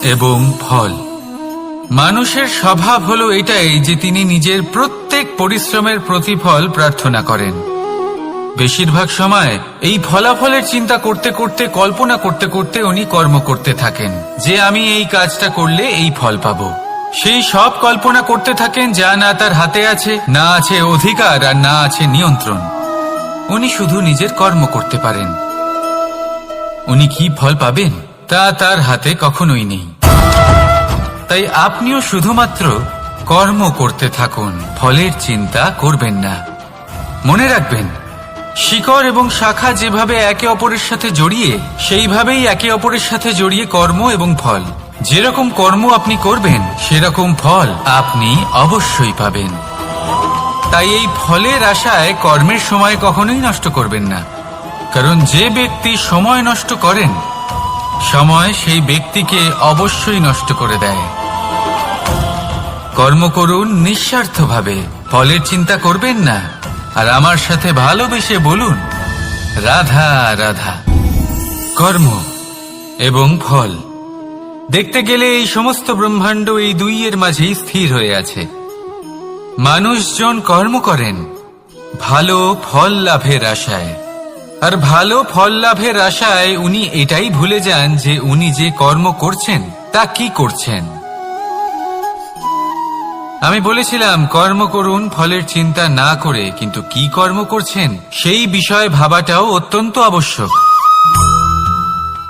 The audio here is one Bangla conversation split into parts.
এবং ফল। মানুষের স্বভাব হলো এটাই যে তিনি নিজের প্রত্যেক পরিশ্রমের প্রতিফল প্রার্থনা করেন। বেশিরভাগ সময় এই ফলাফলের চিন্তা করতে করতে, কল্পনা করতে করতে উনি কর্ম করতে থাকেন যে আমি এই কাজটা করলে এই ফল পাবো। সেই সব কল্পনা করতে থাকেন যা না তার হাতে আছে, না আছে অধিকার, আর না আছে নিয়ন্ত্রণ। উনি শুধু নিজের কর্ম করতে পারেন। উনি কি ফল পাবেন তা তার হাতে কখনোই নেই। তাই আপনিও শুধুমাত্র কর্ম করতে থাকুন, ফলের চিন্তা করবেন না। মনে রাখবেন, শিকড় এবং শাখা যেভাবে একে অপরের সাথে জড়িয়ে, সেইভাবেই একে অপরের সাথে জড়িয়ে কর্ম এবং ফল। যেরকম কর্ম আপনি করবেন সেরকম ফল আপনি অবশ্যই পাবেন। তাই এই ফলের আশায় কর্মের সময় কখনোই নষ্ট করবেন না, কারণ যে ব্যক্তি সময় নষ্ট করেন, সময় সেই ব্যক্তিকে অবশ্যই নষ্ট করে দেয়। কর্ম করুন নিঃস্বার্থভাবে, ফলের চিন্তা করবেন না, আর আমার সাথে ভালোবেসে বলুন রাধা রাধা। কর্ম এবং ফল। দেখতে গেলে এই সমস্ত ব্রহ্মাণ্ড এই দুইয়ের মাঝেই স্থির হয়ে আছে। মানুষজন কর্ম করেন ভালো ফল লাভের আশায়, আর ভালো ফল লাভের আশায় উনি এটাই ভুলে যান যে উনি যে কর্ম করছেন তা কি করছেন। আমি বলেছিলাম কর্ম করুন ফলের চিন্তা না করে, কিন্তু কি কর্ম করছেন সেই বিষয়ে ভাবাটাও অত্যন্ত আবশ্যক।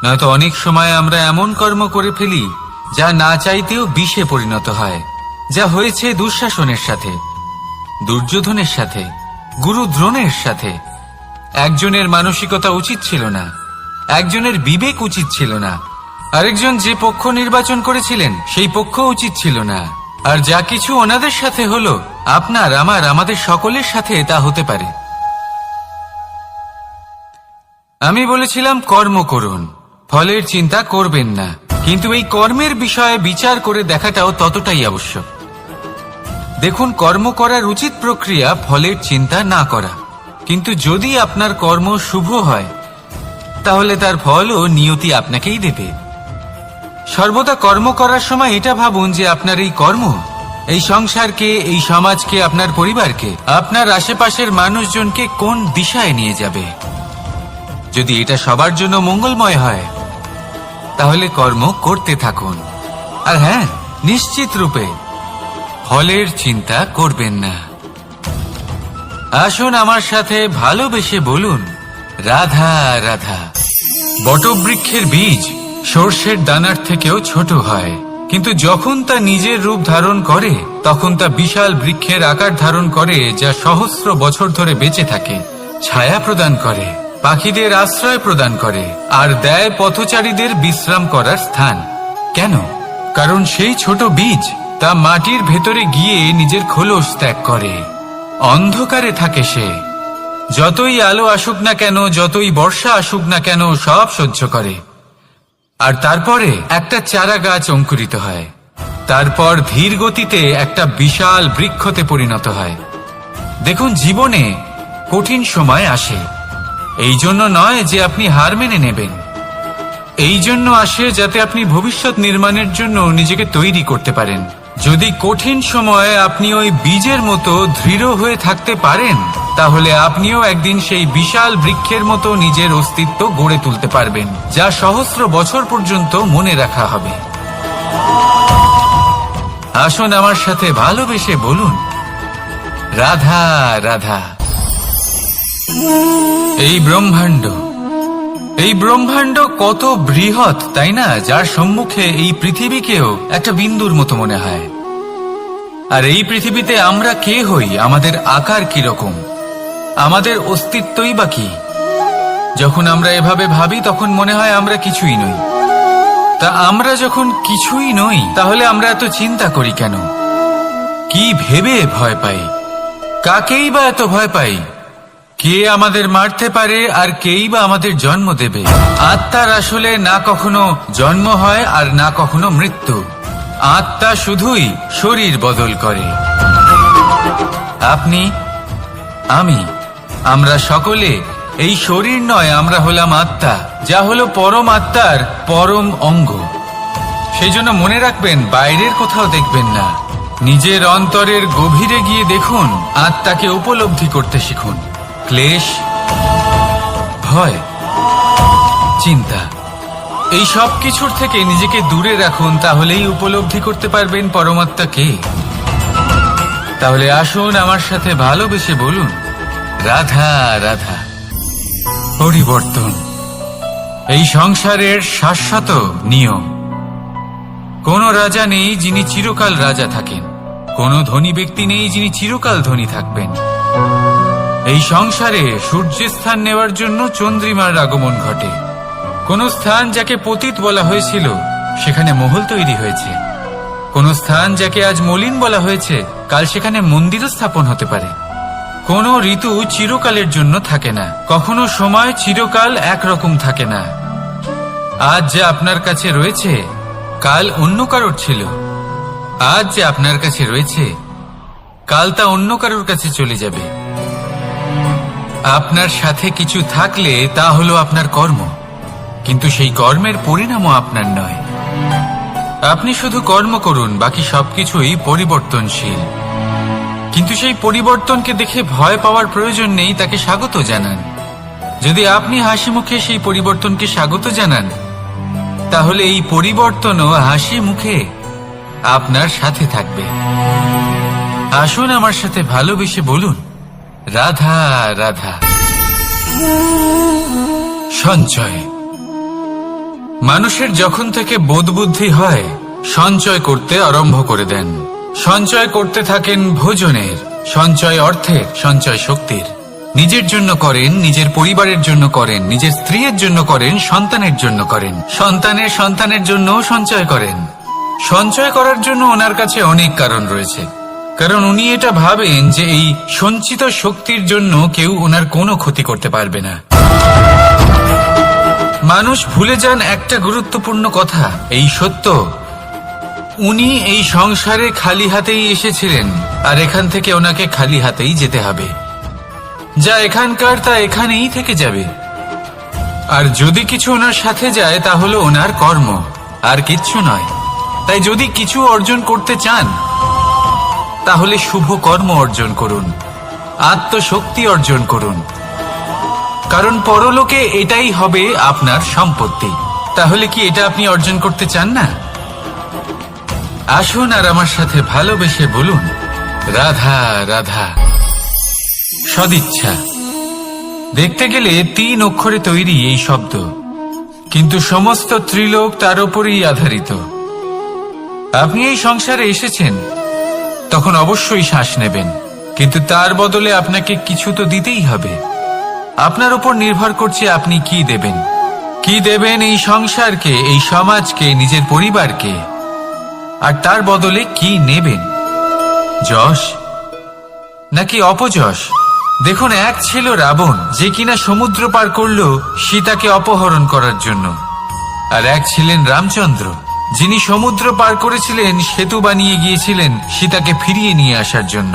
নয়তো অনেক সময় আমরা এমন কর্ম করে ফেলি যা না চাইতেও বিষে পরিণত হয়, যা হয়েছে দুঃশাসনের সাথে, দুর্যোধনের সাথে, গুরু দ্রোণের সাথে। একজনের মানসিকতা উচিত ছিল না, একজনের বিবেক উচিত ছিল না, আরেকজন যে পক্ষ নির্বাচন করেছিলেন সেই পক্ষ উচিত ছিল না। আর যা কিছু ওনাদের সাথে হলো, আপনার, আমার, আমাদের সকলের সাথে তা হতে পারে। আমি বলেছিলাম কর্ম করুন, ফলের চিন্তা করবেন না, কিন্তু এই কর্মের বিষয়ে বিচার করে দেখাটাও ততটাই আবশ্যক। দেখুন, কর্ম করার উচিত প্রক্রিয়া ফলের চিন্তা না করা, কিন্তু যদি আপনার কর্ম শুভ হয় তাহলে তার ফলও নিয়তি আপনাকেই দেবে। সর্বদা কর্ম করার সময় এটা ভাবুন যে আপনার এই কর্ম এই সংসারকে, এই সমাজকে, আপনার পরিবারকে, আপনার আশেপাশের মানুষজনকে কোন দিশায় নিয়ে যাবে। যদি এটা সবার জন্য মঙ্গলময় হয় তাহলে কর্ম করতে থাকুন। আর হ্যাঁ, নিশ্চিত রূপে ফলের চিন্তা করবেন না। আসুন আমার সাথে ভালোবেসে বলুন রাধা রাধা। বটবৃক্ষের বীজ সর্ষের দানার থেকেও ছোট হয়, কিন্তু যখন তা নিজের রূপ ধারণ করে তখন তা বিশাল বৃক্ষের আকার ধারণ করে, যা সহস্র বছর ধরে বেঁচে থাকে, ছায়া প্রদান করে, পাখিদের আশ্রয় প্রদান করে, আর দেয় পথচারীদের বিশ্রাম করার স্থান। কেন? কারণ সেই ছোট বীজ তা মাটির ভেতরে গিয়ে নিজের খোলস ত্যাগ করে। অন্ধকারে থাকে সে, যতই আলো আসুক না কেন, যতই বর্ষা আসুক না কেন, সব সহ্য করে। আর তারপরে একটা চারা গাছ অঙ্কুরিত হয়, তারপর ধীর গতিতে একটা বিশাল বৃক্ষতে পরিণত হয়। দেখুন, জীবনে কঠিন সময় আসে, এই জন্য নয় যে আপনি হার মেনে নেবেন, এই জন্য আসে যাতে আপনি ভবিষ্যৎ নির্মাণের জন্য নিজেকে তৈরি করতে পারেন। যদি কঠিন সময়ে আপনি ওই বীজের মতো দৃঢ় হয়ে থাকতে পারেন, তাহলে আপনিও একদিন সেই বিশাল বৃক্ষের মতো নিজের অস্তিত্ব গড়ে তুলতে পারবেন, যা সহস্র বছর পর্যন্ত মনে রাখা হবে। আসুন আমার সাথে ভালোবেসে বলুন রাধা রাধা। এই ব্রহ্মাণ্ড কত বৃহৎ, তাই না? যার সম্মুখে এই পৃথিবীকেও একটা বিন্দুর মতো মনে হয়। আর এই পৃথিবীতে আমরা কে হই, আমাদের আকার কিরকম, আমাদের অস্তিত্বই বা কি? যখন আমরা এভাবে ভাবি তখন মনে হয় আমরা কিছুই নই। তা আমরা যখন কিছুই নই, তাহলে আমরা এত চিন্তা করি কেন? কি ভেবে ভয় পাই? কাকেই বা এত ভয় পাই? কে আমাদের মারতে পারে আর কেই বা আমাদের জন্ম দেবে? আত্মার আসলে না কখনো জন্ম হয় আর না কখনো মৃত্যু। আত্মা শুধুই শরীর বদল করে। আপনি, আমি, আমরা সকলে এই শরীর নয়, আমরা হলাম আত্মা, যা হলো পরম আত্মার পরম অঙ্গ। সেই জন্য মনে রাখবেন, বাইরের কোথাও দেখবেন না, নিজের অন্তরের গভীরে গিয়ে দেখুন, আত্মাকে উপলব্ধি করতে শিখুন। ক্লেশ, ভয়, চিন্তা, এই সব কিছুর থেকে নিজেকে দূরে রাখুন, তাহলেই উপলব্ধি করতে পারবেন পরমাত্মাকে। তাহলে আসুন আমার সাথে ভালোবেসে বলুন, রাধা রাধা। পরিবর্তন এই সংসারের শাশ্বত নিয়ম। কোন রাজা নেই যিনি চিরকাল রাজা থাকেন, কোন ধনী ব্যক্তি নেই যিনি চিরকাল ধনী থাকবেন। এই সংসারে সূর্যের স্থান নেওয়ার জন্য চন্দ্রিমার আগমন ঘটে। কোন স্থান যাকে পতিত বলা হয়েছিল সেখানে মহল তৈরি হয়েছে। কোন স্থান যাকে আজ মলিন বলা হয়েছে কাল সেখানে মন্দিরও স্থাপন হতে পারে। কোন ঋতু চিরকালের জন্য থাকে না, কখনো সময় চিরকাল একরকম থাকে না। আজ যে আপনার কাছে রয়েছে কাল অন্য কারোর ছিল, আজ যে আপনার কাছে রয়েছে কাল তা অন্য কারোর কাছে চলে যাবে। আপনার সাথে কিছু থাকলে তা হলো আপনার কর্ম, কিন্তু সেই কর্মের পরিণামও আপনার নয়। আপনি শুধু কর্ম করুন, বাকি সবকিছুই পরিবর্তনশীল। কিন্তু সেই পরিবর্তনকে দেখে ভয় পাওয়ার প্রয়োজন নেই, তাকে স্বাগত জানান। যদি আপনি হাসি মুখে সেই পরিবর্তনকে স্বাগত জানান, তাহলে এই পরিবর্তনও হাসি মুখে আপনার সাথে থাকবে। আসুন আমার সাথে ভালোবেসে বলুন, রাধা রাধা। সঞ্চয়। মানুষের যখন থেকে বোধবুদ্ধি হয় সঞ্চয় করতে আরম্ভ করে দেন। সঞ্চয় করতে থাকেন ভোজনের, সঞ্চয় অর্থের, সঞ্চয় শক্তির। নিজের জন্য করেন, নিজের পরিবারের জন্য করেন, নিজের স্ত্রীর জন্য করেন, সন্তানের জন্য করেন, সন্তানের সন্তানের জন্য সঞ্চয় করেন। সঞ্চয় করার জন্য ওনার কাছে অনেক কারণ রয়েছে, কারণ উনি এটা ভাবেন যে এই সঞ্চিত শক্তির জন্য কেউ ওনার কোনো ক্ষতি করতে পারবে না। মানুষ ভুলে যান একটা গুরুত্বপূর্ণ কথা, এই সত্য, উনি এই সংসারে খালি হাতেই এসেছিলেন, আর এখান থেকে ওনাকে খালি হাতেই যেতে হবে। যা এখানকার তা এখানেই থেকে যাবে। আর যদি কিছু ওনার সাথে যায় তা হলো ওনার কর্ম, আর কিচ্ছু নয়। তাই যদি কিছু অর্জন করতে চান তাহলে শুভ কর্ম অর্জন করুন, আত্মশক্তি অর্জন করুন, কারণ পরলোকে এটাই হবে আপনার সম্পত্তি। তাহলে কি এটা আপনি অর্জন করতে চান না? আসুন আর আমার সাথে ভালোবেসে বলুন, রাধা রাধা। সদিচ্ছা। দেখতে গেলে 3 অক্ষরে তৈরি এই শব্দ, কিন্তু সমস্ত ত্রিলোক তার উপরেই আধারিত। আপনি এই সংসারে এসেছেন, তখন অবশ্যই শ্বাস নেবেন, কিন্তু তার বদলে আপনাকে কিছু তো দিতেই হবে। আপনার উপর নির্ভর করছে আপনি কি দেবেন। কি দেবেন এই সংসারকে, এই সমাজকে, নিজের পরিবারকে, আর তার বদলে কি নেবেন? যশ নাকি অপযশ? দেখুন, এক ছিল রাবণ, যে কিনা সমুদ্র পার করল সীতাকে অপহরণ করার জন্য, আর এক ছিলেন রামচন্দ্র, যিনি সমুদ্র পার করেছিলেন, সেতু বানিয়ে গিয়েছিলেন সীতাকে ফিরিয়ে নিয়ে আসার জন্য।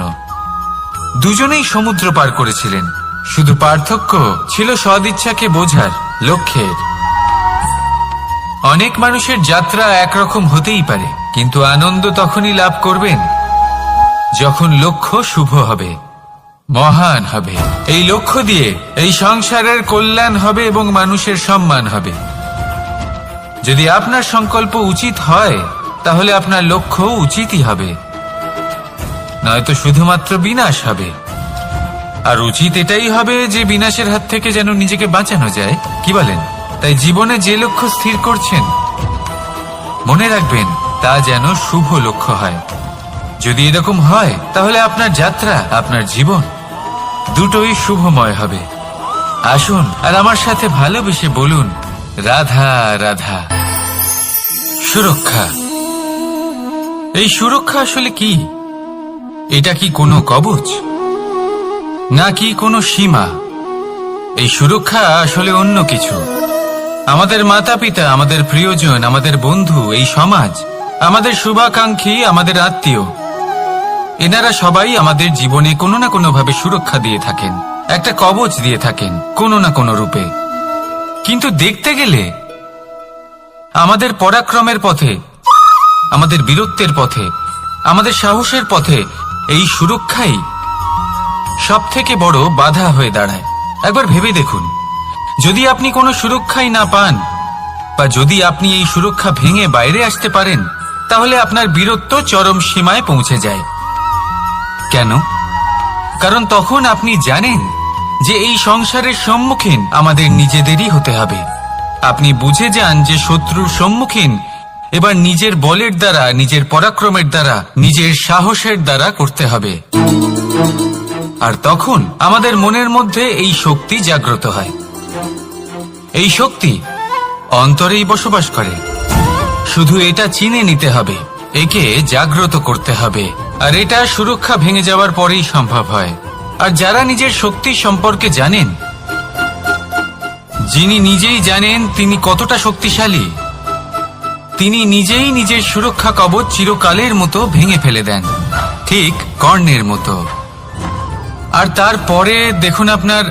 দুজনেই সমুদ্র পার করেছিলেন, শুধু পার্থক্য ছিল সদিচ্ছাকে বোঝার, লক্ষ্যের। অনেক মানুষের যাত্রা একরকম হতেই পারে, কিন্তু আনন্দ তখনই লাভ করবেন যখন লক্ষ্য শুভ হবে, মহান হবে। এই লক্ষ্য দিয়ে এই সংসারের কল্যাণ হবে এবং মানুষের সম্মান হবে। যদি আপনার সংকল্প উচিত হয় তাহলে আপনার লক্ষ্য উচিতই হবে, নয়তো শুধুমাত্র বিনাশ হবে। আর উচিত এটাই হবে যে বিনাশের হাত থেকে যেন নিজেকে বাঁচানো যায়, কি বলেন? তাই জীবনে যে লক্ষ্য স্থির করছেন মনে রাখবেন তা যেন শুভ লক্ষ্য হয়। যদি এরকম হয় তাহলে আপনার যাত্রা, আপনার জীবন দুটোই শুভময় হবে। আসুন আর আমার সাথে ভালোবেসে বলুন, রাধা রাধা। সুরক্ষা। এই সুরক্ষা আসলে কি? এটা কি কোনো কবচ নাকি কোনো সীমা? এই সুরক্ষা আসলে অন্য কিছু। আমাদের মাতা পিতা, আমাদের প্রিয়জন, আমাদের বন্ধু, এই সমাজ, আমাদের শুভাকাঙ্ক্ষী, আমাদের আত্মীয়, এনারা সবাই আমাদের জীবনে কোনো না কোনো ভাবে সুরক্ষা দিয়ে থাকেন, একটা কবচ দিয়ে থাকেন কোনো না কোনো রূপে। কিন্তু দেখতে গেলে আমাদের পরাক্রমের পথে আমাদের বীরত্বের পথে, আমাদের সাহসের পথে এই সুরক্ষাই সব থেকে বড় বাধা হয়ে দাঁড়ায়। একবার ভেবে দেখুন, যদি আপনি কোনো সুরক্ষাই না পান, বা যদি আপনি এই সুরক্ষা ভেঙে বাইরে আসতে পারেন, তাহলে আপনার বীরত্ব চরম সীমায় পৌঁছে যায়। কেন? কারণ তখন আপনি জানেন যে এই সংসারের সম্মুখীন আমাদের নিজেদেরই হতে হবে। আপনি বুঝে যান যে শত্রুর সম্মুখীন এবার নিজের বলের দ্বারা, নিজের পরাক্রমের দ্বারা, নিজের সাহসের দ্বারা করতে হবে। আর তখন আমাদের মনের মধ্যে এই শক্তি জাগ্রত হয়। এই শক্তি অন্তরেই বসবাস করে। শুধু এটা চিনে নিতে হবে, একে জাগ্রত করতে হবে। আর এটা সুরক্ষা ভেঙে যাওয়ার পরেই সম্ভব হয়। আর যারা নিজের শক্তি সম্পর্কে জানেন, যিনি নিজেই জানেন তিনি কতটা শক্তিশালী, তিনি নিজেই নিজের সুরক্ষা কবচ চিরকালের মতো ভেঙে ফেলে দেন, ঠিক কর্ণের মতো। আর তারপরে দেখুন, আপনার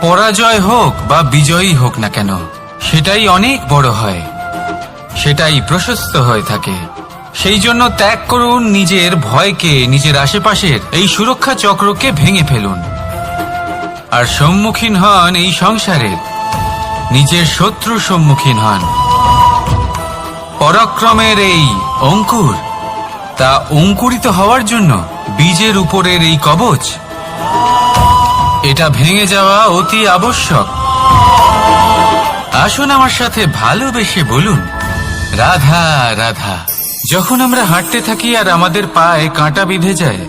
পরাজয় হোক বা বিজয়ী হোক না কেন, সেটাই অনেক বড় হয়, সেটাই প্রশস্ত হয়ে থাকে। সেই জন্য ত্যাগ করুন নিজের ভয়কে, নিজের আশেপাশের এই সুরক্ষা চক্রকে ভেঙে ফেলুন। আর সম্মুখীন হন এই সংসারে, নিজের শত্রুর সম্মুখীন হন। পরাক্রমের এই অঙ্কুর, তা অঙ্কুরিত হওয়ার জন্য বীজের উপরের এই কবচ, এটা ভেঙে যাওয়া অতি আবশ্যক। আসুন আমার সাথে ভালোবেসে বলুন, রাধা রাধা। যখন আমরা হাঁটতে থাকি আর আমাদের পায়ে কাঁটা বিঁধে যায়,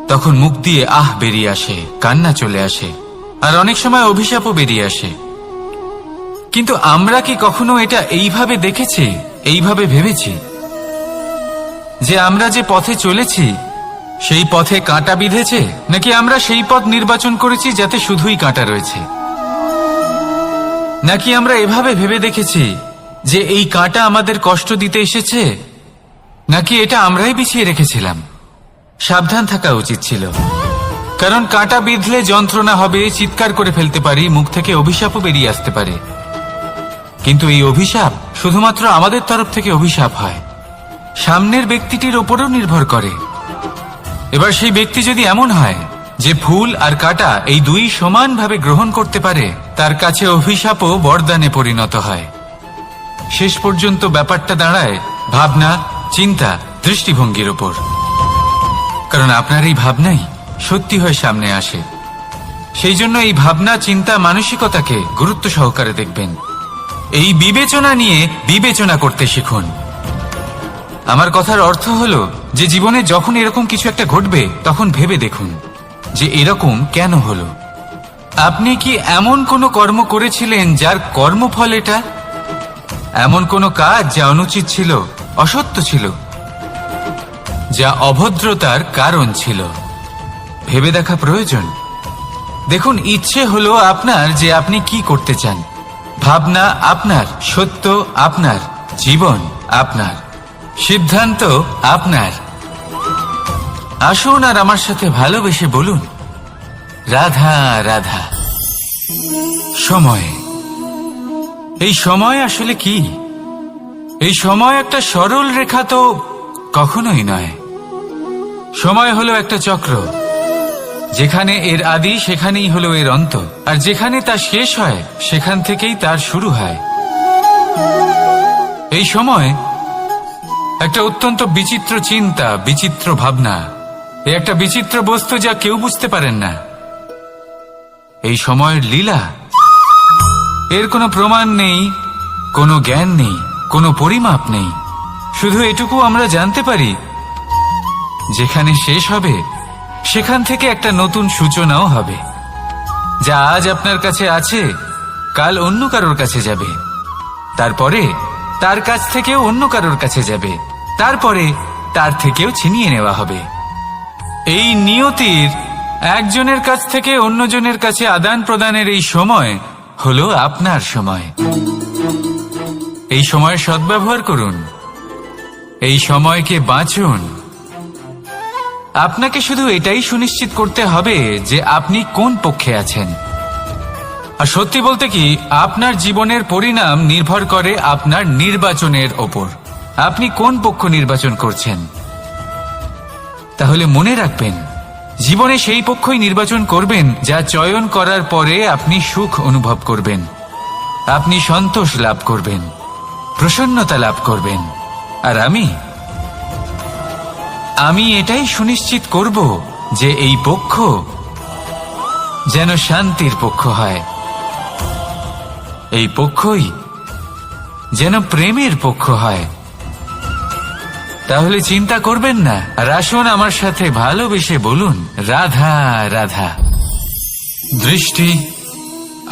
তখন মুখ দিয়ে আহ বেরিয়ে আসে, কান্না চলে আসে, আর অনেক সময় অভিশাপও বেরিয়ে আসে। কিন্তু আমরা কি কখনো এটা এইভাবে দেখেছি, এইভাবে ভেবেছি যে আমরা যে পথে চলেছি সেই পথে কাঁটা বিঁধেছে, নাকি আমরা সেই পথ নির্বাচন করেছি যাতে শুধুই কাঁটা রয়েছে? নাকি আমরা এভাবে ভেবে দেখেছি যে এই কাঁটা আমাদের কষ্ট দিতে এসেছে, নাকি এটা আমরাই বিছিয়ে রেখেছিলাম? সাবধান থাকা উচিত ছিল, কারণ কাঁটা বিঁধলে যন্ত্রণা হবে, চিৎকার করে ফেলতে পারি, মুখ থেকে অভিশাপও বেরিয়ে আসতে পারে। কিন্তু এই অভিশাপ শুধুমাত্র আমাদের তরফ থেকে অভিশাপ হয়, সামনের ব্যক্তিটির ওপরও নির্ভর করে। এবার সেই ব্যক্তি যদি এমন হয় যে ফুল আর কাঁটা এই দুই সমানভাবে গ্রহণ করতে পারে, তার কাছে অভিশাপও বরদানে পরিণত হয়। শেষ পর্যন্ত ব্যাপারটা দাঁড়ায় ভাবনা, চিন্তা, দৃষ্টিভঙ্গির ওপর। কারণ আপনার এই ভাবনাই সত্যি হয়ে সামনে আসে। সেই জন্য এই ভাবনা, চিন্তা, মানসিকতাকে গুরুত্ব সহকারে দেখবেন। এই বিবেচনা নিয়ে বিবেচনা করতে শিখুন। আমার কথার অর্থ হলো যে জীবনে যখন এরকম কিছু একটা ঘটবে, তখন ভেবে দেখুন যে এরকম কেন হলো। আপনি কি এমন কোনো কর্ম করেছিলেন যার কর্মফল এটা? এমন কোনো কাজ যা অনুচিত ছিল, অসত্য ছিল, যা অভদ্রতার কারণ ছিল? ভেবে দেখা প্রয়োজন। দেখুন, ইচ্ছে হলো আপনার যে আপনি কি করতে চান, ভাবনা আপনার, সত্য আপনার, জীবন আপনার, সিদ্ধান্ত আপনার। আসুন আর আমার সাথে ভালোবেসে বলুন, রাধা রাধা। সময়, এই সময় আসলে কি? এই সময় একটা সরল রেখা তো কখনোই নয়। সময় হলো একটা চক্র, যেখানে এর আদি সেখানেই হলো এর অন্ত, আর যেখানে তা শেষ হয় সেখান থেকেই তার শুরু হয়। এই সময় একটা অত্যন্ত বিচিত্র চিন্তা, বিচিত্র ভাবনা, একটা বিচিত্র বস্তু যা কেউ বুঝতে পারেন না। এই সময়ের লীলা, এর কোনো প্রমাণ নেই, কোনো জ্ঞান নেই, কোনো পরিমাপ নেই। শুধু এটুকু আমরা জানতে পারি, যেখানে শেষ হবে সেখান থেকে একটা নতুন সূচনাও হবে। যা আজ আপনার কাছে আছে, কাল অন্য কারোর কাছে যাবে, তারপরে তার কাছ থেকেও অন্য কারোর কাছে যাবে, তারপরে তার থেকেও ছিনিয়ে নেওয়া হবে। এই নিয়তির একজনের কাছ থেকে অন্যজনের কাছে আদান প্রদানের এই সময় হলো আপনার সময়। এই সময়ের সদ্ব্যবহার করুন, এই সময়কে বাঁচুন। আপনাকে শুধু এটাই সুনিশ্চিত করতে হবে যে আপনি কোন পক্ষে আছেন। আর সত্যি বলতে কি, আপনার জীবনের পরিণাম নির্ভর করে আপনার নির্বাচনের ওপর। আপনি কোন পক্ষ নির্বাচন করছেন। তাহলে মনে রাখবেন, জীবনে সেই পক্ষই নির্বাচন করবেন যা চয়ন করার পরে আপনি সুখ অনুভব করবেন, আপনি সন্তোষ লাভ করবেন, প্রসন্নতা লাভ করবেন। আর আমি এটাই সুনিশ্চিত করব যে এই পক্ষ যেন শান্তির পক্ষ হয়, এই পক্ষই যেন প্রেমের পক্ষ হয়। তাহলে চিন্তা করবেন না, আর আসুন আমার সাথে ভালোবেসে বলুন, রাধা রাধা। দৃষ্টি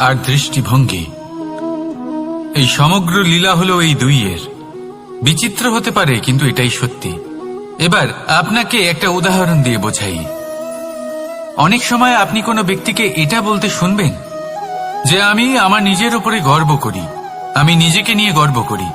আর দৃষ্টিভঙ্গি, এই সমগ্র লীলা হলো এই দুইয়ের। বিচিত্র হতে পারে, কিন্তু এটাই সত্যি। এবার আপনাকে একটা উদাহরণ দিয়ে বোঝাই। অনেক সময় আপনি কোনো ব্যক্তিকে এটা বলতে শুনবেন যে আমি আমার নিজের উপরে গর্ব করি, আমি নিজেকে নিয়ে গর্ব করি,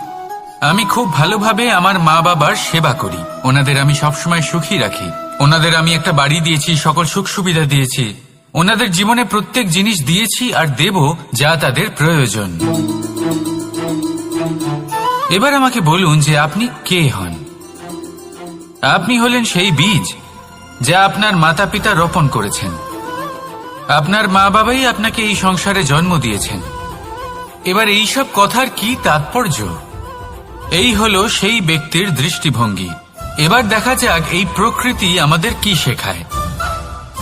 আমি খুব ভালোভাবে আমার মা বাবার সেবা করি, ওনাদের আমি সবসময় সুখী রাখি, ওনাদের আমি একটা বাড়ি দিয়েছি, সকল সুখ সুবিধা দিয়েছি, ওনাদের জীবনে প্রত্যেক জিনিস দিয়েছি আর দেব যা তাদের প্রয়োজন। এবার আমাকে বলুন যে আপনি কে হন। আপনি হলেন সেই বীজ যা আপনার মাতা পিতা রোপণ করেছেন। আপনার মা বাবাই আপনাকে এই সংসারে জন্ম দিয়েছেন। এবার এইসব কথার কি তাৎপর্য? এই হলো সেই ব্যক্তির দৃষ্টিভঙ্গি। এবার দেখা যাক এই প্রকৃতি আমাদের কি শেখায়।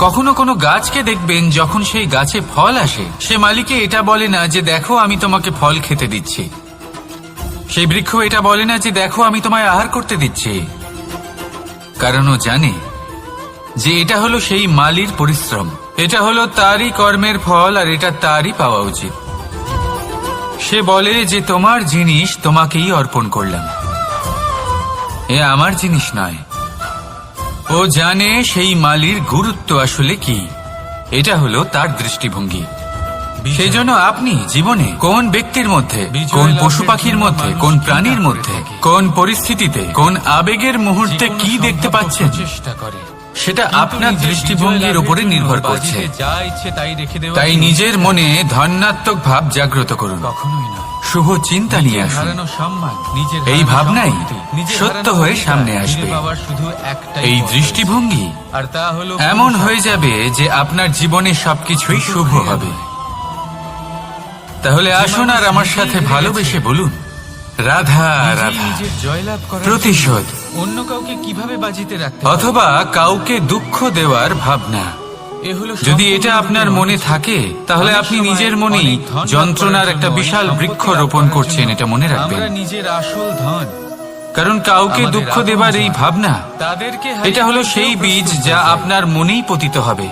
কখনো কোনো গাছকে দেখবেন, যখন সেই গাছে ফল আসে, সে মালিকে এটা বলে না যে দেখো আমি তোমাকে ফল খেতে দিচ্ছি। সেই বৃক্ষ এটা বলে না যে দেখো আমি তোমায় আহার করতে দিচ্ছি, কারণ ও জানে যে এটা হলো সেই মালির পরিশ্রম, এটা হলো তারই কর্মের ফল, আর এটা তারই পাওয়া উচিত। সে বলে যে তোমার জিনিস তোমাকেই অর্পণ করলাম, এ আমার জিনিস নয়। ও জানে সেই মালির গুরুত্ব আসলে কি। এটা হলো তার দৃষ্টিভঙ্গি। সেই জন্য আপনি জীবনে কোন ব্যক্তির মধ্যে, কোন পশু পাখির মধ্যে, কোন প্রাণীর মধ্যে, কোন পরিস্থিতিতে, কোন আবেগের মুহূর্তে কি দেখতে পাচ্ছেন, চেষ্টা করে সেটা আপনার দৃষ্টিভঙ্গির উপরে নির্ভর করছে। তাই নিজের মনে ধনাত্মক ভাব জাগ্রত করুন, কখনোই না শুভ চিন্তা নিয়ে আসুন। এই ভাবনাই সত্য হয়ে সামনে আসবে। এই দৃষ্টিভঙ্গি এমন হয়ে যাবে যে আপনার জীবনে সবকিছুই শুভ হবে। তাহলে আসুন আর আমার সাথে ভালোবেসে বলুন, রাধা রাধা। প্রতিশোধ অন্য কাউকে কিভাবে বাজিতে রাখতে, অথবা কাউকে দুঃখ দেওয়ার ভাবনা, যদি এটা আপনার মনে থাকে, তাহলে আপনি নিজের মনেই যন্ত্রণার একটা বিশাল বৃক্ষ রোপণ করছেন। এটা মনে রাখবেন, নিজের আসল ধন। কারণ কাউকে দুঃখ দেবার এই ভাবনা, এটা হলো সেই বীজ যা আপনার মনেই পতিত হবে,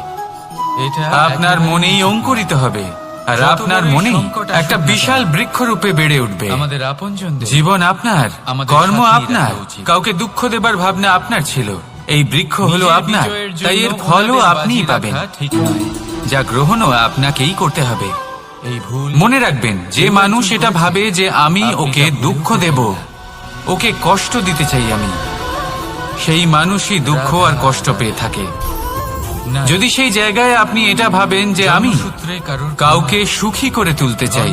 এটা আপনার মনেই অঙ্কুরিত হবে, আর আপনার মনেই একটা বিশাল বৃক্ষরূপে বেড়ে উঠবে। আমাদের আপনজনদের জীবন আপনার, কর্ম আপনার, কাউকে দুঃখ দেবার ভাবনা আপনার ছিল, এই বৃক্ষ হলো আপনার, তাই এর ফলও আপনিই পাবেন। ঠিক নয়, যা গ্রহণও আপনাকেই করতে হবে। এই ভুল মনে রাখবেন, যে মানুষ এটা ভাবে যে আমি ওকে দুঃখ দেব, ওকে কষ্ট দিতে চাই আমি, সেই মানুষই দুঃখ আর কষ্ট পেয়ে থাকে। যদি সেই জায়গায় আপনি এটা ভাবেন যে আমি কাউকে সুখী করে তুলতে চাই,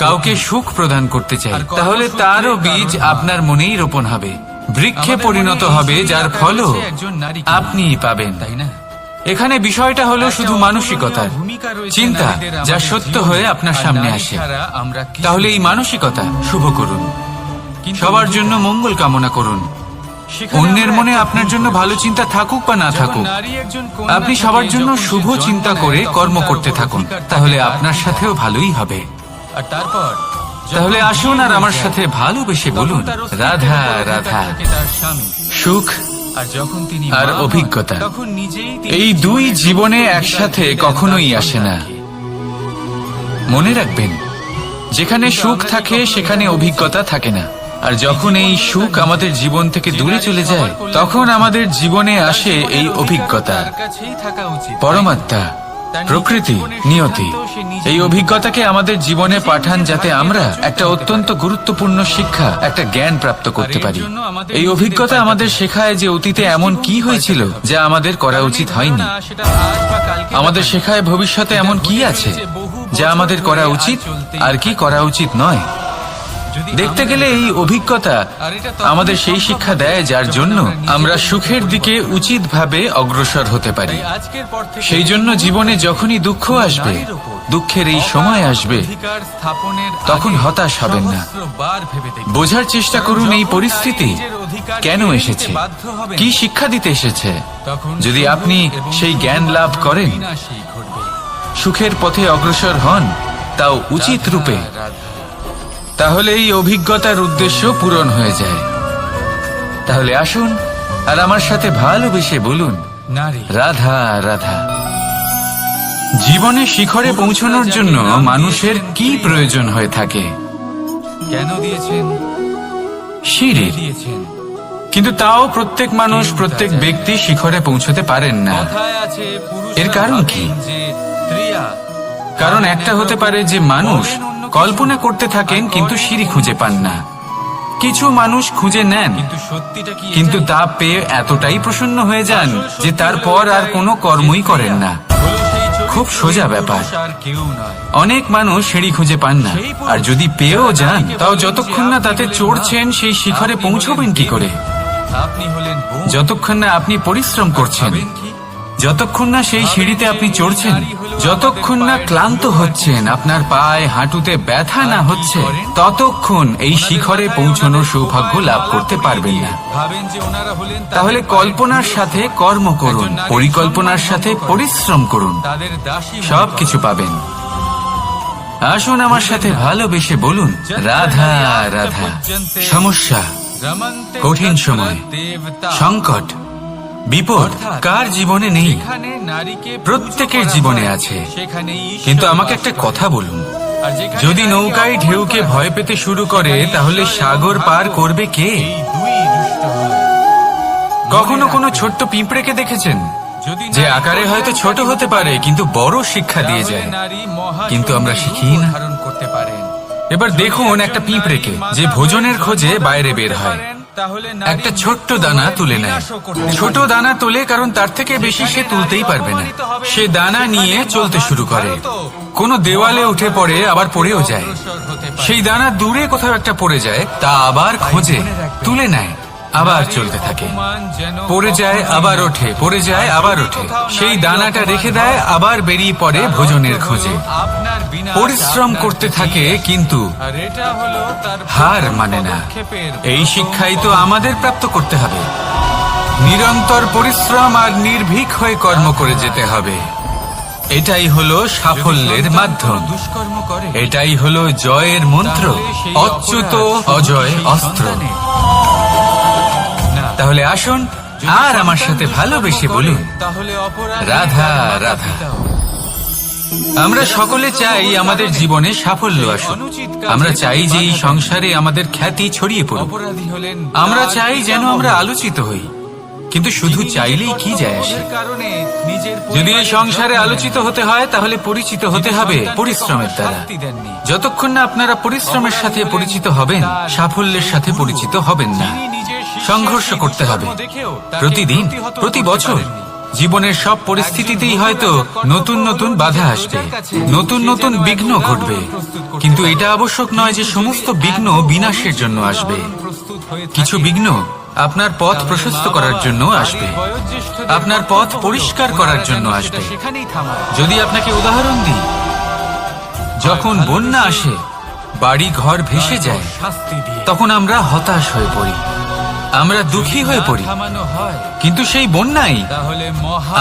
কাউকে সুখ প্রদান করতে চাই, তাহলে তারও বীজ আপনার মনেই রোপণ হবে, বৃক্ষে পরিণত হবে, যার ফলও আপনিই পাবেন, তাই না? এখানে বিষয়টা হলো শুধু মানসিকতার চিন্তা, যা সত্য হয়ে আপনার সামনে আসে। তাহলে এই মানসিকতা শুভ করুন, সবার জন্য মঙ্গল কামনা করুন। অন্যের মনে আপনার জন্য ভালো চিন্তা থাকুক বা না থাকুক, আপনি সবার জন্য শুভ চিন্তা করে কর্ম করতে থাকুন, তাহলে আপনার সাথেও ভালোই হবে। আর তারপর তাহলে আসুন আর আমার সাথে ভালোবেসে বলুন, রাধা রাধা। সুখ আর অভিজ্ঞতা, এই দুই জীবনে একসাথে কখনোই আসে না। মনে রাখবেন, যেখানে সুখ থাকে সেখানে অভিজ্ঞতা থাকে না। আর যখন এই সুখ আমাদের জীবন থেকে দূরে চলে যায়, তখন আমাদের জীবনে আসে এই অভিজ্ঞতা। পরমাত্মা, প্রকৃতি, নিয়তি এই অভিজ্ঞতাকে আমাদের জীবনে পাঠান, যাতে আমরা একটা অত্যন্ত গুরুত্বপূর্ণ শিক্ষা, একটা জ্ঞান প্রাপ্ত করতে পারি। এই অভিজ্ঞতা আমাদের শেখায় যে অতীতে এমন কি হয়েছিল যা আমাদের করা উচিত হয়নি। আমাদের শেখায় ভবিষ্যতে এমন কি আছে যা আমাদের করা উচিত আর কি করা উচিত নয়। দেখতে গেলে এই অভিজ্ঞতা আমাদের সেই শিক্ষা দেয় যার জন্য আমরা সুখের দিকে উচিতভাবে অগ্রসর হতে পারি। সেই জন্য জীবনে যখনই দুঃখ আসবে, দুঃখের এই সময় আসবে, তখন হতাশ হবেন না। বোঝার চেষ্টা করুন এই পরিস্থিতি কেন এসেছে, কি শিক্ষা দিতে এসেছে। যদি আপনি সেই জ্ঞান লাভ করেন, সুখের পথে অগ্রসর হন, তাও উচিত রূপে, তাহলে এই অভিজ্ঞতার উদ্দেশ্য পূরণ হয়ে যায়। তাহলে আসুন আর আমার সাথে ভালোবেসে বলুন, রাধা রাধা। জীবনে শিখরে পৌঁছানোর জন্য মানুষের কি প্রয়োজন হয়ে থাকে? কেন দিয়েছেন? সিঁড়ি দিয়েছেন। কিন্তু তাও প্রত্যেক মানুষ, প্রত্যেক ব্যক্তি শিখরে পৌঁছতে পারেন না। এর কারণ কি? কারণ একটা হতে পারে যে মানুষ কল্পনা করতে থাকেন কিন্তু সিঁড়ি খুঁজে পান না। কিছু মানুষ খুঁজে নেন কিন্তু তা পেয়ে এতটাই প্রসন্ন হয়ে যান যে তারপর আর কোনো কর্মই করেন না। খুব সোজা ব্যাপার। অনেক মানুষ সিঁড়ি খুঁজে পান না, আর যদি পেয়েও যান তাও যতক্ষণ না তাতে চড়ছেন সেই শিখরে পৌঁছবেন কি করে? যতক্ষণ না আপনি পরিশ্রম করছেন, যতক্ষণ না সেই সিঁড়িতে আপনি চড়ছেন, যতক্ষণ না ক্লান্ত হচ্ছেন, আপনার পায়ে হাঁটুতে ব্যথা না হচ্ছে, ততক্ষণ এই শিখরে পৌঁছানোর সৌভাগ্য লাভ করতে পারবেন না। তাহলে কল্পনার সাথে কর্ম করুন, পরিকল্পনার সাথে পরিশ্রম করুন, সবকিছু পাবেন। আসুন আমার সাথে ভালোবেসে বলুন, রাধা রাধা। সমস্যা, কঠিন সময়, সংকট, বিপদ কার জীবনে নেই? প্রত্যেকের জীবনে আছে। কিন্তু আমাকে একটা কথা বলুন, যদি নৌকায় ঢেউকে ভয় পেতে শুরু করে তাহলে সাগর পার করবে কে? কখনো কোনো ছোট্ট পিঁপড়েকে দেখেছেন যে আকারে হয়তো ছোট হতে পারে কিন্তু বড় শিক্ষা দিয়ে যায়? কিন্তু আমরা শিখি না। এবার দেখুন একটা পিঁপড়েকে যে ভোজনের খোঁজে বাইরে বের হয়, একটা ছোট্ট দানা তুলে নেয়। ছোট দানা তোলে কারণ তার থেকে বেশি সে তুলতেই পারবে না। সে দানা নিয়ে চলতে শুরু করে, কোনো দেওয়ালে উঠে পড়ে, আবার পড়েও যায়। সেই দানা দূরে কোথাও একটা পড়ে যায়, তা আবার খোঁজে, তুলে নেয়, আবার চলতে থাকে। পড়ে যায় আবার ওঠে, পড়ে যায় আবার ওঠে। সেই দানাটা রেখে দেয়, আবার বেরিয়ে পড়ে ভোজনের খোঁজে। পরিশ্রম করতে থাকে কিন্তু হার মানে না। এই শিক্ষাই তো আমাদের প্রাপ্ত করতে হবে। নিরন্তর পরিশ্রম আর নির্ভীক হয়ে কর্ম করে যেতে হবে। এটাই হলো সাফল্যের মাধ্যম, এটাই হলো জয়ের মন্ত্র, অচ্যুত অজয় অস্ত্র। তাহলে আসুন আর আমার সাথে ভালোবেসে বলুন, রাধা রাধা। আমরা সকলে চাই আমাদের জীবনে সাফল্য আসুক। আমরা চাই যে এই সংসারে আমাদের খ্যাতি ছড়িয়ে পড়ুক। আমরা চাই যেন আমরা আলোচিত হই। কিন্তু শুধু চাইলেই কি যায় আসে? যদি এই সংসারে আলোচিত হতে হয় তাহলে পরিচিত হতে হবে পরিশ্রমের দ্বারা। যতক্ষণ না আপনারা পরিশ্রমের সাথে পরিচিত হবেন, সাফল্যের সাথে পরিচিত হবেন না। সংঘর্ষ করতে হবে প্রতিদিন, প্রতি বছর। জীবনের সব পরিস্থিতিতেই হয়তো নতুন নতুন বাধা আসবে, নতুন নতুন বিঘ্ন ঘটবে। কিন্তু এটা আবশ্যক নয় যে সমস্ত বিঘ্ন বিনাশের জন্য আসবে। কিছু বিঘ্ন আপনার পথ প্রশস্ত করার জন্য আসবে, আপনার পথ পরিষ্কার করার জন্য আসবে। যদি আপনাকে উদাহরণ দিই, যখন বন্যা আসে, বাড়ি ঘর ভেসে যায়, তখন আমরা হতাশ হয়ে পড়ি, আমরা দুঃখী হয়ে পড়ি। কিন্তু সেই বন্যাই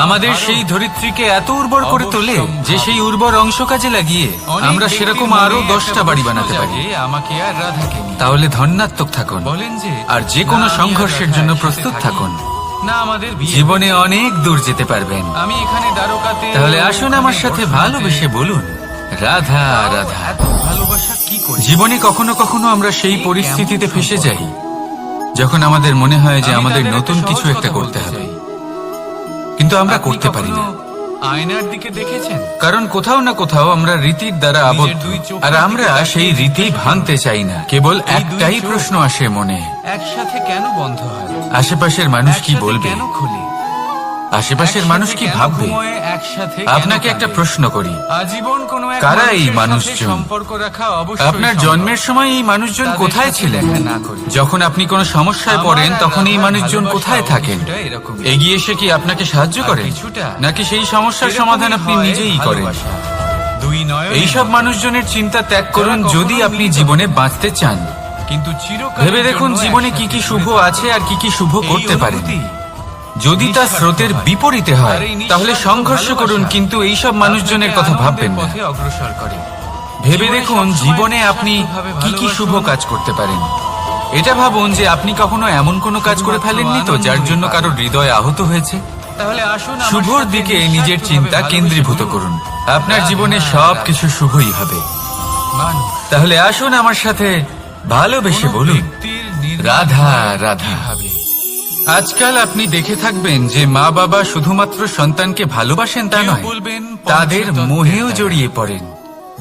আমাদের সেই ধরিত্রীকে এত উর্বর করে তোলে যে সেই উর্বর অংশ কাজে লাগিয়ে আমরা সেরকম আরো 10টা বাড়ি বানাতে পারি। তাহলে ধন্যাত্মক থাকুন আর যে কোনো সংঘর্ষের জন্য প্রস্তুত থাকুন। জীবনে অনেক দূর যেতে পারবেন। তাহলে আসুন আমার সাথে ভালোবেসে বলুন, রাধা রাধা। জীবনে কখনো কখনো আমরা সেই পরিস্থিতিতে ফেসে যাই যখন আমাদের মনে হয় যে আমাদের নতুন কিছু একটা করতে হবে, কিন্তু আমরা করতে পারি না। আয়নার দিকে দেখেছেন? কারণ কোথাও না কোথাও আমরা রীতির দ্বারা আবদ্ধ, আর আমরা সেই রীতি ভাঙতে চাই না। কেবল একটাই প্রশ্ন আসে মনে, একসাথে কেন বন্ধ হয়? আশেপাশের মানুষ কি বলবে? আশেপাশের মানুষ কি ভাববে? আপনাকে একটা প্রশ্ন করি, আজীবন কোনো এক কারা এই মানুষের সাথে মানুষজন? সম্পর্ক রাখা অবশ্যই আপনার সম্ভব। জন্মের সময় এই মানুষজন তাদের কোথায় সাথে ছিলেন? দেখা না করি। যখন আপনি কোনো সমস্যায় আমার পড়েন আর তখন এই রাধার মানুষজন ভালোবাসাও কোথায় থাকেন? কিছুটা এরকমই। এগিয়ে এসে কি আপনাকে সাহায্য আর করেন, কিছুটা নাকি সেই সমস্যার এরকমই সমাধান আপনি হয় নিজেই করেন? ভালোবাসা। দুই নয়নে এইসব নয়। মানুষজনের চিন্তা ত্যাগ করুন যারা যদি কখনো আপনি মিলিত জীবনে হন। বাঁচতে চান। কিন্তু চিরকাল ভেবে দেখুন জীবনে কি কি শুভ আছে আর কি কি শুভ করতে পারেন। যদি তা স্রোতের বিপরীতে হয় তাহলে সংঘর্ষ করুন, কিন্তু এইসব মানুষজনের কথা ভাববেন না। পথে অগ্রসর করে। ভেবে দেখুন জীবনে আপনি কি কি শুভ কাজ করতে পারেন। এটা ভাবুন যে আপনি কখনো এমন কোনো কাজ করে ফেলেননি তো যার জন্য কারো হৃদয় আহত হয়েছে। তাহলে আসুন আমার শুভর সাথে দিকে নিঃস্বার্থভাবে নিজের চিন্তা ভালোবেসে কেন্দ্রীভূত বলুন। করুন, আপনার জীবনে সবকিছু শুভই হবে। মানুষ তাহলে আসুন আমার সাথে ভালোবেসে কোনো বলুন, ব্যক্তির নির্মাণ রাধা হয় রাধা। কিভাবে? আজকাল আপনি দেখে থাকবেন যে মা বাবা শুধুমাত্র সন্তানকে ভালোবাসেন তা কেউ নয়, বলবেন তাদের পঞ্চতত্ত্বের মোহেও দ্বারা। জড়িয়ে পড়েন।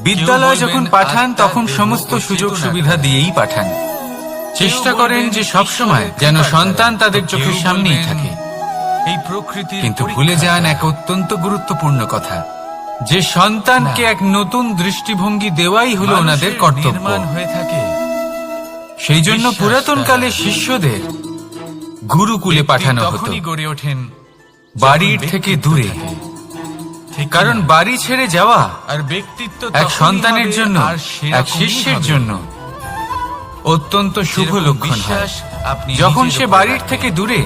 বিদ্যালয়ে বলবেন যখন পাঠান আত্মার তখন দেহ সমস্ত ও সুযোগ চেতনা সুবিধা দ্বারা। দিয়েই পাঠান। চেষ্টা কেউ করেন বলবেন যে সব সময় ঈশ্বরের যেন কৃপার সন্তান দ্বারা। তাদের কেউ চোখের সামনেই বলবেন থাকে। এই প্রকৃতির কিন্তু ভুলে পরীক্ষার যান দ্বারা। এক অত্যন্ত গুরুত্বপূর্ণ কথা, যে সন্তানকে না। এক নতুন দৃষ্টিভঙ্গি দেওয়াই হলো ওনাদের মানুষের কর্তব্য। নির্মাণ হয়ে থাকে সেই জন্য বিশ্বাস পুরাতন কালে দ্বারা। শিষ্যদের গুরুকুলে পাঠানো হতো, তখনই গড়ে ওঠেন বাড়ির যখন থেকে ব্যক্তিত্ব দূরে। থাকে। ঠিক কারণ কিনা? বাড়ি ছেড়ে যাওয়া আর ব্যক্তিত্ব এক তখনই সন্তানের হবে জন্য, আর সেরকমই এক শিষ্যের হবে। জন্য অত্যন্ত শুভ যেরকম লক্ষণ হয়। বিশ্বাস আপনি যখন নিজের সে উপরে বাড়ির রাখবেন। থেকে দূরে,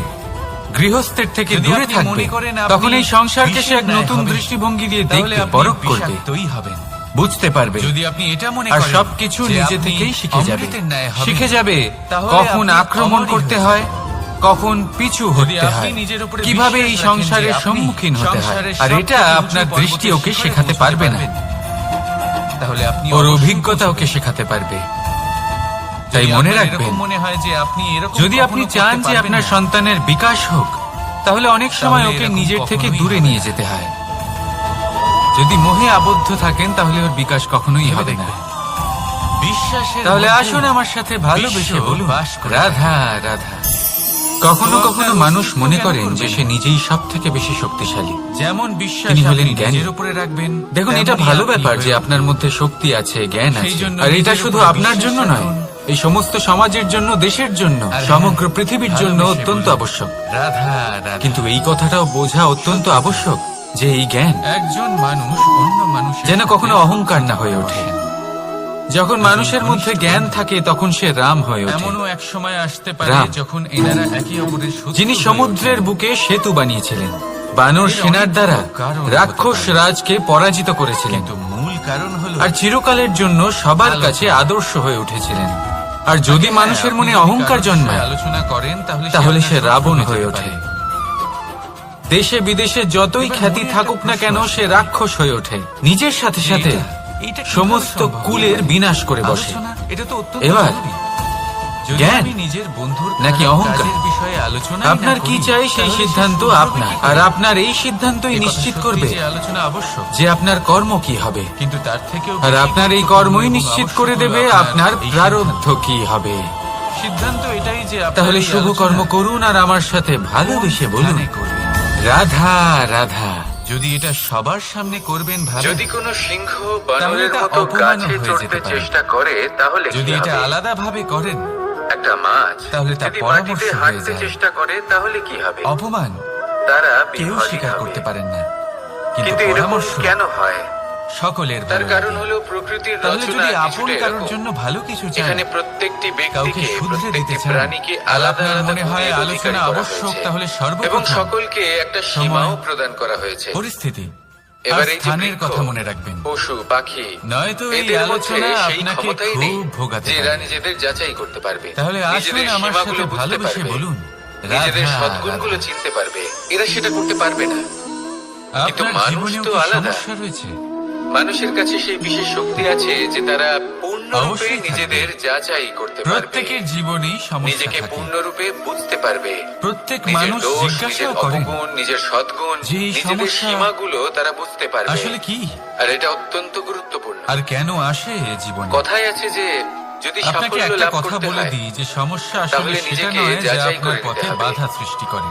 গৃহস্থের থেকে যদি দূরে আপনি থাকবে, মনে করেন আপনি তখন এই সংসারকে সে এক বিষের ন্যায় নতুন হবেন, দৃষ্টিভঙ্গি দিয়ে তাহলে দেখবে, আপনি পরখ করবে, বিষাক্তই হবেন। বুঝতে পারবে। যদি আপনি এটা মনে আর করেন সবকিছু যে নিজে আপনি থেকেই শিখে যাবে, অমৃতের ন্যায় হবেন, শিখে যাবে তাহলে কখন আপনি আক্রমণ অমরই করতে হয়ে হয়, কখন পিছু যদি হতে আপনি হয়, নিজের উপরে কিভাবে বিশ্বাস এই রাখেন সংসারের যে আপনি সম্মুখীন হতে হয়। সংসারের আর সবথেকে এটা উঁচু আপনার পর্বতের দৃষ্টি ওকে শিখরে শেখাতে পৌঁছতে পারবে না, পারবেন, তাহলে আপনি ওর অবশ্যই অভিজ্ঞতা পৌঁছবেন। ওকে শেখাতে পারবে। যদি তাই মনে আপনার রাখবেন, এরকম মনে হয় যে আপনি এরকম যদি আপনি কখনো চান করতে যে পারবেন আপনার না, সন্তানের বিকাশ হোক, তাহলে অনেক সময় তাহলে ওকে এরকম নিজের থেকে কখনোই দূরে হবে নিয়ে যেতে হয়। যদি মোহে আবদ্ধ থাকেন তাহলে ওর বিকাশ কখনোই ভেবে হবে না। দেখবেন। বিশ্বাসের তাহলে মধ্যে আসুন আমার সাথে ভালোবেসে বিশ্ব বলুন, বাস করে রাধা রাধা। কখনো তো কখনো আপনার মানুষ অস্তিত্ব মনে কেন করেন যে করবেন? সে নিজেই সব থেকে বেশি শক্তিশালী। যেমন বিশ্বাস তিনি হলেন আপনি জ্ঞানী। নিজের উপরে রাখবেন, দেখুন, এটা তেমনই ভালো আপনি ব্যাপার হয়ে যে উঠবেন। আপনার মধ্যে শক্তি আছে, জ্ঞান সেই আছে। জন্য আর এটা নিজের শুধু উপরে আপনার বিশ্বাস জন্য নয়, রাখুন। এই সমস্ত সমাজের জন্য, দেশের জন্য, আর সমগ্র হ্যাঁ, পৃথিবীর জন্য ভালোবেসে অত্যন্ত বলুন, আবশ্যক। রাধা রাধা। কিন্তু এই কথাটাও বোঝা অত্যন্ত আবশ্যক যে এই জ্ঞান একজন মানুষ অন্য মানুষের যেন সাথে কখনো অহংকার না হয়ে ওঠে। যখন মানুষের মধ্যে জ্ঞান থাকে তখন সে রাম হয়ে ওঠে, এমনও এক সময় আসতে পারে রাম। যখন এনারা একে অপরের শত্রু যিনি হয়ে সমুদ্রের ওঠেন। বুকে সেতু বানিয়েছিলেন, বানর এর সেনার অনেক দ্বারা কারণ হতে রাক্ষস পারে। রাজকে পরাজিত করেছিলেন, কিন্তু মূল কারণ হলো আর চিরকালের জন্য সবার আলোচনা। কাছে আদর্শ হয়ে উঠেছিলেন। আর যদি হ্যাঁ, মানুষের মনে আপনি যদি অহংকার কারোর জন্মায় সাথে আলোচনা করেন তাহলে সে আপনার রাবণ শত্রু হয়ে যেতে ওঠে। পারে। দেশে বিদেশে যতই এবার খ্যাতি মনে থাকুক একটা না কেন, প্রশ্ন সে আসে। রাক্ষস হয়ে ওঠে, নিজের সাথে সাথে এইটা কিভাবে সমস্ত সম্ভব? কুলের বিনাশ করে বসে। আলোচনা, এটা তো অত্যন্ত এবার জরুরি। যদি জ্ঞান আমি নিজের বন্ধুর নাকি খারাপ অহংকার? কাজের বিষয়ে আলোচনা আপনার কি চাই সেই সিদ্ধান্ত আপনার, আর আপনার এই সিদ্ধান্তই নিশ্চিত করবে আলোচনা আবশ্যক, যে আপনার কর্ম কি হবে, কিন্তু তার থেকেও আর বেশি আপনার এই গুরুত্বপূর্ণ কর্মই এবং নিশ্চিত আবশ্যক করে হলো দেবে আপনার এই প্রারব্ধ কি হবে। সিদ্ধান্ত এটাই যে আপনার তাহলে এই শুভ আলোচনা কর্ম করুন আর আমার সাথে ভালোবেসে কোন বলুন, স্থানে করবেন। রাধা রাধা। যদি এটা সবার সামনে করবেন ভাবে, যদি কোনো সিংহ তাহলে বানরের তা মতো অপমানও গাছে হয়ে চড়তে যেতে পারে। চেষ্টা করে তাহলে কি যদি এটা হবে? আলাদা ভাবে করেন, একটা মাছ তাহলে তা যদি পরামর্শ মাটিতে হয়ে হাঁটতে যায়। চেষ্টা করে তাহলে কি হবে? অপমান তারা কেউ বিফলই স্বীকার হবে। করতে পারেন না, কিন্তু কিন্তু এরকম পরামর্শ কেন হয়? সকলের তার ভালো কারণ লাগে। হলো প্রকৃতির তাহলে রচনা যদি আপন কিছুটা কারোর এরকম। জন্য ভালো কিছু চান, এখানে প্রত্যেকটি কাউকে ব্যক্তিকে, শুধরে দিতে প্রত্যেকটি চান, প্রাণীকে আর আলাদা আপনার আলাদা মনে হয় গুণের আলোচনা অধিকারী করা আবশ্যক, হয়েছে। তাহলে এবং সর্বপ্রথম সকলকে একটা সীমাও প্রদান করা হয়েছে। পরিস্থিতি এবার আর এই যে স্থানের বৃক্ষ, কথা মনে রাখবেন। পশু পাখি, নয়তো এই এদের মধ্যে আলোচনা সেই আপনাকে ক্ষমতাই নেই খুব ভোগাতে যে পারে। এরা নিজেদের যাচাই করতে পারবে, তাহলে আসুন নিজেদের আমার সীমাগুলো সাথে বুঝতে ভালোবেসে পারবে, বলুন, নিজেদের রাধা, সদ্গুণগুলো রাধা। চিনতে পারবে। এরা সেটা করতে পারবে না। কিন্তু আপনার মানুষ জীবনেও তো কি আলাদা। সমস্যা রয়েছে? মানুষের কাছে সেই বিশেষ শক্তি আছে যে তারা পূর্ণরূপে অবশ্যই থাকবে। নিজেদের যাচাই করতে পারবে, প্রত্যেকের জীবনেই সমস্যা নিজেকে থাকে। পূর্ণরূপে বুঝতে পারবে। প্রত্যেক নিজের মানুষ দোষ, নিজের জিজ্ঞাসাও করেন অবগুণ, নিজের সদ্গুণ, যে এই নিজেদের সমস্যা সীমাগুলো তারা বুঝতে পারবে। আসলে কি, আর এটা অত্যন্ত গুরুত্বপূর্ণ। আর কেন আসে এ জীবনে। কথায় আছে যে যদি আপনাকে সাফল্য একটা লাভ কথা করতে বলে হয় দিই যে সমস্যা আসলে তাহলে সেটা নিজেকে নয় যে যাচাই আপনার করে নিতে পথে হবে। বাধা সৃষ্টি করে।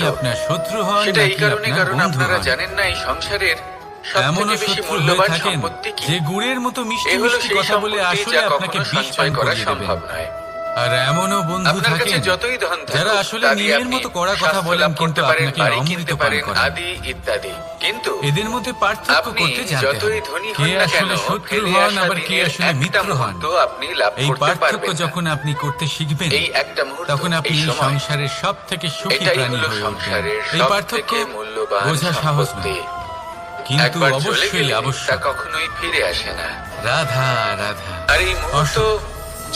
আপনার শত্রু হন সেটা এই নাকি কারণে আপনার কারণ বন্ধু আপনারা হন। জানেন না এই সংসারের এমনও সবথেকে বেশি শত্রু হয়ে মূল্যবান থাকেন সম্পত্তি কি? যে গুড়ের মতো মিষ্টি এ হলো মিষ্টি সেই কথা বলে সম্পত্তি আসলে যা আপনাকে কখনো বিষ পান সঞ্চয় করা করিয়ে সম্ভব দেবেন। নয়। আর এমনও বন্ধু আপনার কাছে থাকেন যতই ধন থাকুক, যারা আসলে তা দিয়ে নিমের আপনি মতো কড়া কথা স্বাস্থ্য বলেন লাভ কিন্তু করতে পারেন, আপনাকে বাড়ি অমৃত কিনতে পান পারেন, করেন। আদি ইত্যাদি। কিন্তু এদের মধ্যে পার্থক্য আপনি করতে জানতে যতই হবে ধনী কে হন না কেন, আসলে শত্রু ফেলে হন আসা আবার কে দিনের আসলে একটা মিত্র হন। মুহূর্ত আপনি লাভ এই করতে পার্থক্য পারবেন না। যখন আপনি করতে শিখবেন এই একটা মুহূর্ত, তখন আপনি এই এই সময়, সংসারের সব থেকে সুখী এটাই প্রাণী হলো হয়ে উঠবেন। সংসারের এই সব পার্থক্য থেকে মূল্যবান বোঝা সহজ সম্পত্তি। নয়, কিন্তু একবার চলে অবশ্যই গেলে তা আবশ্যক। কখনোই ফিরে আসে না। রাধা রাধা। আর এই মুহূর্ত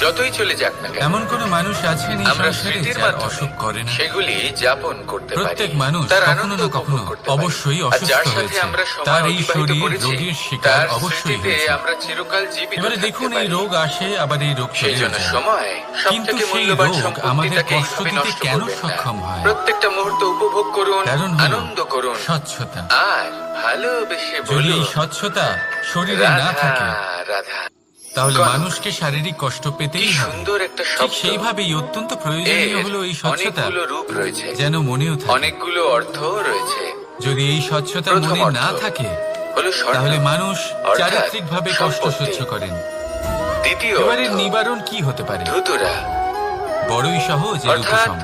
যতই চলে যাক না কেন, এমন কোন মানুষ আছেন এই আমরা সংসারে স্মৃতির যার মাধ্যমে অসুখ করে না? সেগুলি যাপন করতে পারি। প্রত্যেক মানুষ তার কখনো আনন্দ না উপভোগ কখনো করতে পারি। অবশ্যই আর অসুস্থ যার সাথে হয়েছে, আমরা সময় তার এই অতিবাহিত শরীর করেছি, রোগের শিকার তার অবশ্যই স্মৃতিতে হয়েছে। আমরা চিরকাল জীবিত এবারে থাকতে দেখুন এই পারি। রোগ আসে আবার এই রোগ সেই চলে জন্য যায়। সময় কিন্তু সবথেকে সেই মূল্যবান রোগ আমাদের সম্পত্তিটাকে কষ্ট এইভাবে দিতে নষ্ট কেন করবেন না। সক্ষম হয়? প্রত্যেকটা মুহূর্ত উপভোগ করুন, কারণ হলো আনন্দ করুন, স্বচ্ছতা। আর ভালোবেসে যদি বলুন, এই স্বচ্ছতা শরীরে না রাধা থাকে রাধা। তাহলে কনক, মানুষকে শারীরিক কষ্ট কি পেতেই হবে। সুন্দর একটা ঠিক শব্দ। সেইভাবেই অত্যন্ত প্রয়োজনীয় হলো এই এর স্বচ্ছতা অনেকগুলো রূপ রয়েছে, যেন মনেও থাকে। অনেকগুলো অর্থও রয়েছে। যদি এই স্বচ্ছতা প্রথম মনে অর্থ না থাকে হলো স্বর্ণ, তাহলে মানুষ অর্থাৎ চারিত্রিকভাবে কষ্ট সম্পত্তি। সহ্য করেন। দ্বিতীয় এবারে অর্থ নিবারণ কি হতে পারে? ধুতুরা, বড়ই সহজ এর অর্থাৎ উপশম।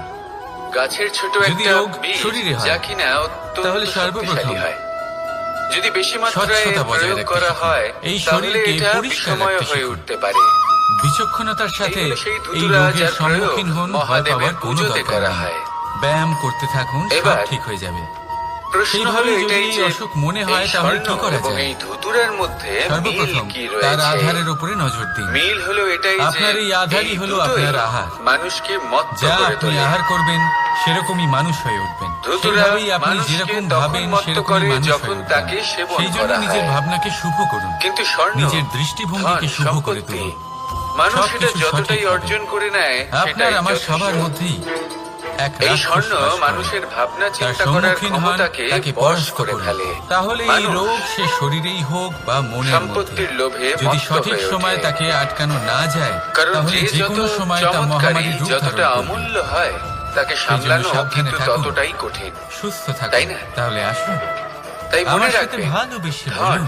গাছের ছোট যদি একটা রোগ বীজ শরীরে হয়, যা কিনা অত্যন্ত তাহলে সর্বপ্রথম শক্তিশালী হয়। যদি বেশি মাত্রায় স্বচ্ছতা বজায় প্রয়োগ রাখতে করা শিখুন। হয়, এই তাহলে শরীরকে এটা পরিষ্কার বিষময় রাখতে হয়ে শিখুন। উঠতে পারে। বিচক্ষণতার সাথে এই হলো সেই এই ধুতুরা রোগের যার প্রয়োগ সম্মুখীন হন, ভয় মহাদেবের পাওয়ার কোনো পুজোতে দরকার করা নেই। হয়। ব্যায়াম করতে থাকুন, সব এবার ঠিক হয়ে যাবে। প্রশ্ন সেইভাবে হলো যদি এটাই এই যে অসুখ মনে হয় এই তাহলে স্বর্ণ কি করা এবং যায়? এই ধুতুরার মধ্যে মিল সর্বপ্রথম কি তার রয়েছে? আধারের উপরে নজর দিন। মিল হলো এটাই যে আপনার এই আধারই হলো দুটোই আপনার আহার। মানুষকে মত্ত যা করে আপনি তোলে। আহার করবেন সেরকমই মানুষ হয়ে উঠবেন। ধুতুরা সেইভাবেই আপনি মানুষকে যেরকম তখন ভাবেন মত্ত সেরকমই করে মানুষ যখন হয়ে তাকে উঠবেন। সেবন সেই জন্য করা নিজের হয়। ভাবনাকে শুভ করুন, কিন্তু স্বর্ণ, নিজের দৃষ্টিভঙ্গিকে ধন, শুভ করে সম্পত্তি, তুলুন। মানুষ সবকিছু এটা যতটাই সঠিক হবে। অর্জন করে নেয় আপনার সেটাই আমার যথেষ্ট। সবার মধ্যেই এক এই রাক্ষস স্বর্ণ বাস করে। মানুষের ভাবনা তার চিন্তা করার সম্মুখীন হন, ক্ষমতাকে তাকে বশ পরাস্ত করে করুন। ফেলে। তাহলে এই মানুষ রোগ সে শরীরেই হোক বা মনের মধ্যে, সম্পত্তির লোভে যদি মত্ত সঠিক হয়ে সময় ওঠে। তাকে আটকানো না যায় কারণ তাহলে যে যে যত কোনো সময় তা চমৎকারী, মহামারীর রূপ যতটা ধারণ করবে। অমূল্য হয়, তাকে সেই জন্য সামলানো সাবধানে কিন্তু থাকুন, ততটাই কঠিন। সুস্থ তাই থাকুন। না? তাহলে আসুন তাই মনে আমার সাথে রাখবেন, ভালোবেসে ধন, বলুন,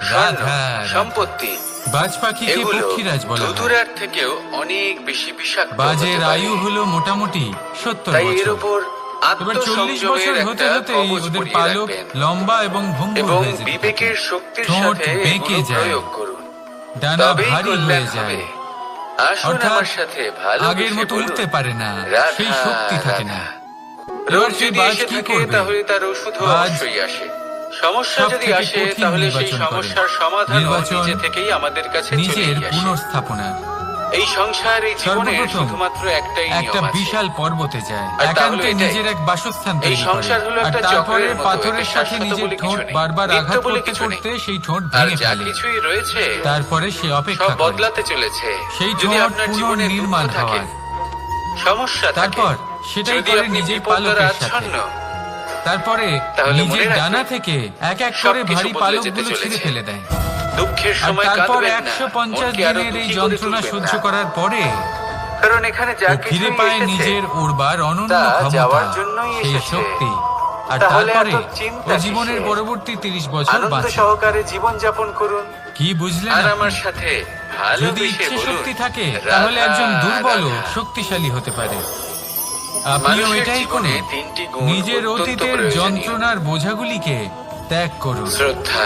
স্বর্ণ, রাধা সম্পত্তি বাজ পাখিকে এগুলো পক্ষীরাজ বলা হয়। ধুতুরার থেকেও অনেক বেশি বিষাক্ত বাজের হতে পারে। আয়ু হলো মোটামুটি 70 তাই এর বছর। উপর এবার 40 বছর আত্মসংযমের হতে একটা হতেই কবচ ওদের পরিয়ে পালক রাখবেন লম্বা এবং ভঙ্গুর এবং হয়ে যেতে বিবেকের থাকে। শক্তির ঠোঁট সাথে বেঁকে এগুলো যায়, প্রয়োগ করুন। ডানা তবেই ভারী কল্যাণ হয়ে হবে। যায়, আসুন অর্থাৎ আমার সাথে ভালোবেসে আগের মতো বলুন, উঠতে পারে না, রাধা, সেই শক্তি থাকে না। রাধা। এবার রোগ সেই যদি বাজ এসে কি থাকে করবে? তাহলে তার ওষুধ বাজ অবশ্যই আসে। সমস্যা সব যদি থেকে আসে কঠিন তাহলে সেই নির্বাচন করে। সমস্যার সমাধান নির্বাচন নিজে থেকেই আমাদের কাছে নিজের চলেই আসে। পুনর্স্থাপনার। এই সংসার, এই জীবনে সর্বপ্রথম শুধুমাত্র একটাই একটা নিয়ম আছে। বিশাল পর্বতে যায়, আর তা হলো একান্তে এটাই। নিজের এক বাসস্থান এই তৈরি করে, সংসার হলো আর একটা তারপরে চক্রের মতো, পাথরের এতে সাথে শাশ্বত নিজের বলে ঠোঁট কিছু নেই, বারবার নিত্য আঘাত বলে করতে কিছু নেই। করতে সেই ঠোঁট আর ভেঙে যা ফেলে। কিছুই রয়েছে তারপরে সে সব অপেক্ষা করে বদলাতে চলেছে। সেই যদি ঠোঁট আপনার জীবনে দুঃখ পুনর্নির্মাণ থাকে, হওয়ার। সমস্যা থাকে, তারপর সেটাই যদি করে আপনি নিজের বিপদ দ্বারা পালকের সাথে। আচ্ছন্ন, তারপরে তাহলে মনে নিজের রাখবেন, ডানা থেকে এক এক সব করে কিছু ভারী বদলে যেতে পালকগুলো ছিঁড়ে চলেছে। ফেলে দেয়। দুঃখের আর সময় তারপর কাঁদবেন না, 150 মনকে আরো দিনের এই দুঃখী করে যন্ত্রণা তুলবেন সহ্য না। করার পরে কারণ এখানে যা ও ফিরে কিছুই পায় এসেছে, নিজের উর্বার অনন্য তা ক্ষমতা, যাওয়ার জন্যই সেই এসেছে। শক্তি। আর তাহলে তারপরে এত চিন্তা ও জীবনের কিসের? পরবর্তী 30 বছর আনন্দ বাঁচে। সহকারে জীবন যাপন করুন। কি বুঝলেন আর আপনি? আমার সাথে যদি ভালোবেসে ইচ্ছে বলুন, শক্তি থাকে রাধা, তাহলে একজন দুর্বল রাধা। শক্তিশালী হতে পারে। আপনিও মানুষের এটাই জীবনে করুন, তিনটি গুণ নিজের অত্যন্ত অতীতের প্রয়োজনীয়। যন্ত্রণার বোঝাগুলিকে ত্যাগ করুন শ্রদ্ধা,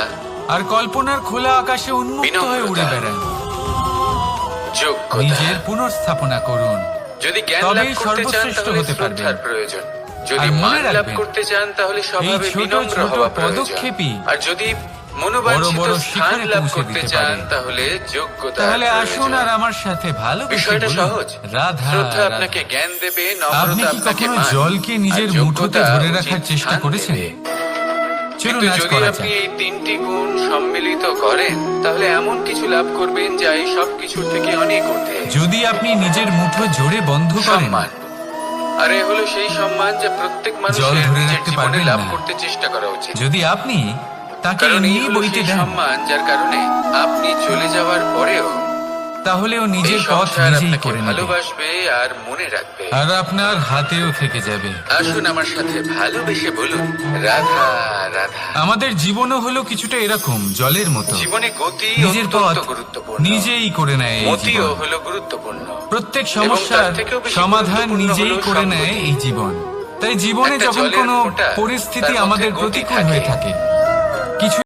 আর কল্পনার খোলা আকাশে উন্মুক্ত হয়ে উড়ে বিনম্রতা, বেড়ান। যোগ্যতা। নিজের পুনর্স্থাপনা করুন, যদি জ্ঞান তবেই লাভ করতে চান সর্বশ্রেষ্ঠ তাহলে হতে পারবেন। শ্রদ্ধার প্রয়োজন। যদি আর মনে মান লাভ রাখবেন, করতে চান তাহলে স্বভাবে এই ছোট বিনম্র ছোট হওয়া প্রয়োজন। পদক্ষেপই আর যদি মনোবাঞ্ছিত বড় স্থান শিখরে লাভ পৌঁছে করতে দিতে চান পারে। তাহলে যোগ্যতা তাহলে আসুন আর আমার সাথে ভালোবেসে বিষয়টা বলুন, সহজ। রাধা শ্রদ্ধা রাধা। আপনাকে জ্ঞান দেবে, আপনি নম্রতা কি আপনাকে কখনো মান, জলকে নিজের আর মুঠোতে যোগ্যতা ধরে উচিত রাখার চেষ্টা স্থান করেছেন? দেবে। চলুন কিন্তু আজ যদি করা আপনি যাক। এই তিনটি গুণ সম্মিলিত করেন তাহলে এমন কিছু লাভ করবেন যা এই সব কিছুর থেকে অনেক ঊর্ধ্বে। যদি আপনি নিজের মুঠো জোরে বন্ধ করেন, সম্মান। আর এ হলো সেই সম্মান যা প্রত্যেক জল মানুষের ধরে নিজের রাখতে জীবনে পারবেন লাভ না। করতে চেষ্টা করা উচিত। যদি আপনি তাকে কারণ এই এমনি হলো বইতে সেই দেন, সম্মান যার কারণে আপনি চলে যাওয়ার পরেও তাহলে ও এই নিজের পথ সংসার নিজেই আপনাকে করে নেবে ভালোবাসবে আর মনে রাখবে। আর আপনার হাতেও থেকে যাবে। আসুন আমার সাথে ভালোবেসে বলুন, রাধা রাধা। আমাদের জীবনও হলো কিছুটা এরকম, জলের মতো। জীবনে গতি নিজের পথ অত্যন্ত গুরুত্বপূর্ণ। নিজেই করে নেয় এই মতিও জীবন। হলো গুরুত্বপূর্ণ। প্রত্যেক এবং সমস্যার তার থেকেও বেশি সমাধান গুরুত্বপূর্ণ নিজেই হলো করে নেয় সংগতি। এই জীবন। তাই জীবনে একটা যখন জলের কোনো ফোঁটা, পরিস্থিতি তার মধ্যে আমাদের গতি প্রতিকূল থাকে। হয়ে থাকে, কিছু